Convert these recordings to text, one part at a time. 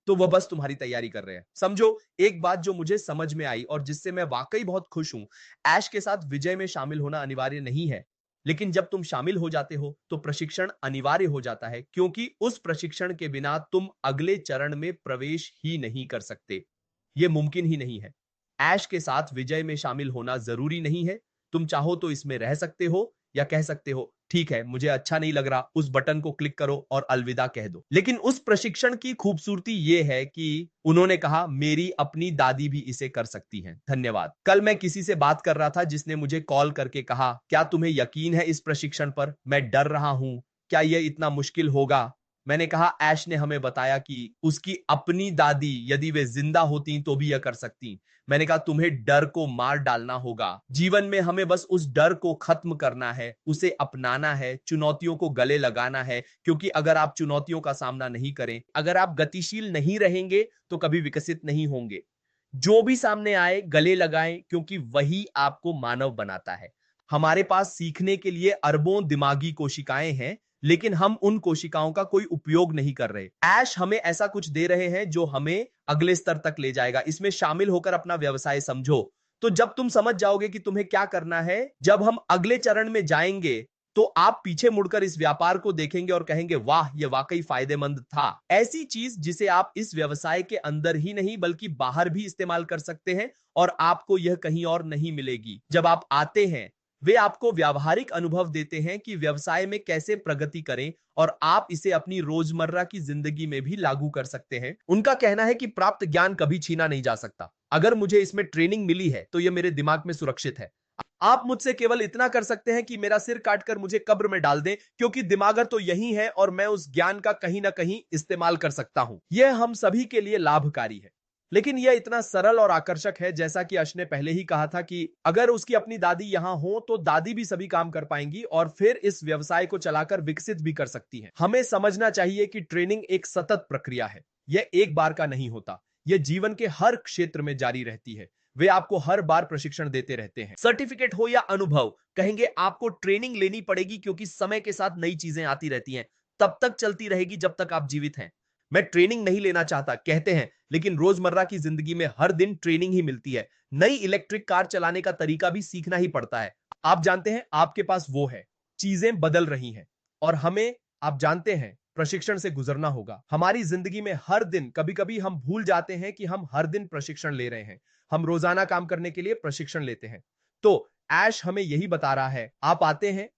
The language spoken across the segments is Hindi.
तो वह बस तुम्हारी तैयारी कर रहे हैं। समझो, एक बात जो मुझे समझ में आई और जिससे मैं वाकई बहुत खुश हूं, ऐश के साथ विजय में शामिल होना अनिवार्य नहीं है, लेकिन जब तुम शामिल हो जाते हो तो प्रशिक्षण अनिवार्य हो जाता है, क्योंकि उस प्रशिक्षण के बिना तुम अगले चरण में प्रवेश ही नहीं कर सकते। यह मुमकिन ही नहीं है। ऐश के साथ विजय में शामिल होना जरूरी नहीं है। तुम चाहो तो इसमें रह सकते हो या कह सकते हो ठीक है, मुझे अच्छा नहीं लग रहा, उस बटन को क्लिक करो और अलविदा कह दो। लेकिन उस प्रशिक्षण की खूबसूरती यह है कि उन्होंने कहा मेरी अपनी दादी भी इसे कर सकती हैं। धन्यवाद। कल मैं किसी से बात कर रहा था जिसने मुझे कॉल करके कहा, क्या तुम्हें यकीन है इस प्रशिक्षण पर? मैं डर रहा हूं, क्या यह इतना मुश्किल होगा? मैंने कहा ऐश ने हमें बताया कि उसकी अपनी दादी यदि वे जिंदा होती तो भी यह कर सकती। मैंने कहा तुम्हें डर को मार डालना होगा। जीवन में हमें बस उस डर को खत्म करना है, उसे अपनाना है, चुनौतियों को गले लगाना है, क्योंकि अगर आप चुनौतियों का सामना नहीं करें, अगर आप गतिशील नहीं रहेंगे तो कभी विकसित नहीं होंगे। जो भी सामने आए गले लगाएं, क्योंकि वही आपको मानव बनाता है। हमारे पास सीखने के लिए अरबों दिमागी कोशिकाएं हैं, लेकिन हम उन कोशिकाओं का कोई उपयोग नहीं कर रहे। ऐश हमें ऐसा कुछ दे रहे हैं जो हमें अगले स्तर तक ले जाएगा। इसमें शामिल होकर अपना व्यवसाय समझो। तो जब तुम समझ जाओगे कि तुम्हें क्या करना है, जब हम अगले चरण में जाएंगे, तो आप पीछे मुड़कर इस व्यापार को देखेंगे और कहेंगे वाह, यह वाकई फायदेमंद था। ऐसी चीज जिसे आप इस व्यवसाय के अंदर ही नहीं बल्कि बाहर भी इस्तेमाल कर सकते हैं, और आपको यह कहीं और नहीं मिलेगी। जब आप आते हैं, वे आपको व्यावहारिक अनुभव देते हैं कि व्यवसाय में कैसे प्रगति करें, और आप इसे अपनी रोजमर्रा की जिंदगी में भी लागू कर सकते हैं। उनका कहना है कि प्राप्त ज्ञान कभी छीना नहीं जा सकता। अगर मुझे इसमें ट्रेनिंग मिली है तो यह मेरे दिमाग में सुरक्षित है। आप मुझसे केवल इतना कर सकते हैं कि मेरा सिर काटकर मुझे कब्र में डाल दें, क्योंकि दिमागर तो यही है और मैं उस ज्ञान का कहीं ना कहीं इस्तेमाल कर सकता हूं। यह हम सभी के लिए लाभकारी है। लेकिन यह इतना सरल और आकर्षक है, जैसा कि अश ने पहले ही कहा था कि अगर उसकी अपनी दादी यहां हो तो दादी भी सभी काम कर पाएंगी और फिर इस व्यवसाय को चलाकर विकसित भी कर सकती हैं। हमें समझना चाहिए कि ट्रेनिंग एक सतत प्रक्रिया है। यह एक बार का नहीं होता। यह जीवन के हर क्षेत्र में जारी रहती है। वे आपको हर बार प्रशिक्षण देते रहते हैं। सर्टिफिकेट हो या अनुभव, कहेंगे आपको ट्रेनिंग लेनी पड़ेगी, क्योंकि समय के साथ नई चीजें आती रहती हैं। तब तक चलती रहेगी जब तक आप जीवित हैं। मैं ट्रेनिंग नहीं लेना चाहता कहते हैं, लेकिन रोजमर्रा की जिंदगी में हर दिन ट्रेनिंग ही मिलती है। नई इलेक्ट्रिक कार चलाने का तरीका भी सीखना ही पड़ता है। आप जानते हैं आपके पास वो है। चीजें बदल रही हैं और हमें, आप जानते हैं, प्रशिक्षण से गुजरना होगा। हमारी जिंदगी में हर दिन कभी कभी हम भूल जाते हैं कि हम हर दिन प्रशिक्षण ले रहे हैं। हम रोजाना काम करने के लिए प्रशिक्षण लेते हैं। तो ऐश हमें यही बता रहा है, आप आते हैं,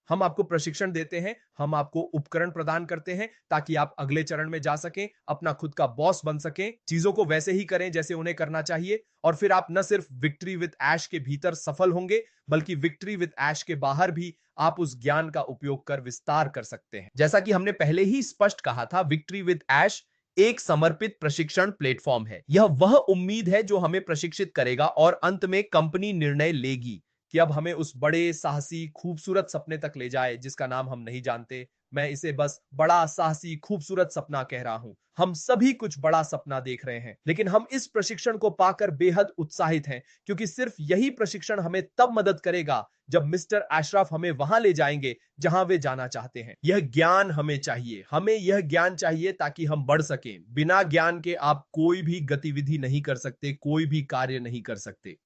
हम आपको प्रशिक्षण देते हैं, हम आपको उपकरण प्रदान करते हैं ताकि आप अगले चरण में जा सकें, अपना खुद का बॉस बन सकें, चीजों को वैसे ही करें जैसे उन्हें करना चाहिए, और फिर आप न सिर्फ विक्ट्री विद ऐश के भीतर सफल होंगे, बल्कि विक्ट्री विद ऐश के बाहर भी आप उस ज्ञान का उपयोग कर विस्तार कर सकते हैं। जैसा कि हमने पहले ही स्पष्ट कहा था, विक्ट्री विद ऐश एक समर्पित प्रशिक्षण प्लेटफॉर्म है। यह वह उम्मीद है जो हमें प्रशिक्षित करेगा और अंत में कंपनी निर्णय लेगी कि अब हमें उस बड़े साहसी खूबसूरत सपने तक ले जाए जिसका नाम हम नहीं जानते। मैं इसे बस बड़ा साहसी खूबसूरत सपना कह रहा हूं। हम सभी कुछ बड़ा सपना देख रहे हैं, लेकिन हम इस प्रशिक्षण को पाकर बेहद उत्साहित हैं, क्योंकि सिर्फ यही प्रशिक्षण हमें तब मदद करेगा जब मिस्टर अशरफ हमें वहां ले जाएंगे जहां वे जाना चाहते हैं। यह ज्ञान हमें चाहिए, हमें यह ज्ञान चाहिए ताकि हम बढ़ सकें। बिना ज्ञान के आप कोई भी गतिविधि नहीं कर सकते, कोई भी कार्य नहीं कर सकते,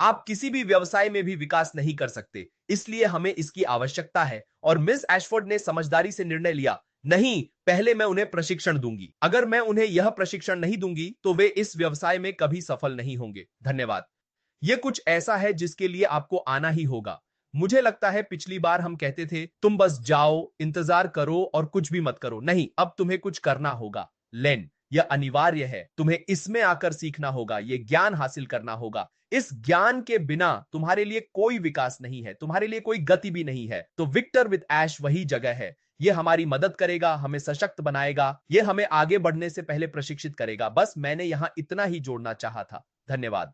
आप किसी भी व्यवसाय में भी विकास नहीं कर सकते। इसलिए हमें इसकी आवश्यकता है। और मिस एशफोर्ड ने समझदारी से निर्णय लिया, नहीं, पहले मैं उन्हें प्रशिक्षण दूंगी। अगर मैं उन्हें यह प्रशिक्षण नहीं दूंगी तो वे इस व्यवसाय में कभी सफल नहीं होंगे। धन्यवाद। यह कुछ ऐसा है जिसके लिए आपको आना ही होगा। मुझे लगता है पिछली बार हम कहते थे तुम बस जाओ, इंतजार करो और कुछ भी मत करो। नहीं, अब तुम्हें कुछ करना होगा। लेन, यह अनिवार्य है। तुम्हें इसमें आकर सीखना होगा, यह ज्ञान हासिल करना होगा। इस ज्ञान के बिना तुम्हारे लिए कोई विकास नहीं है, तुम्हारे लिए कोई गति भी नहीं है। तो विक्टर विद ऐश वही जगह है। यह हमारी मदद करेगा, हमें सशक्त बनाएगा, यह हमें आगे बढ़ने से पहले प्रशिक्षित करेगा। बस मैंने यहां इतना ही जोड़ना चाहा था। धन्यवाद।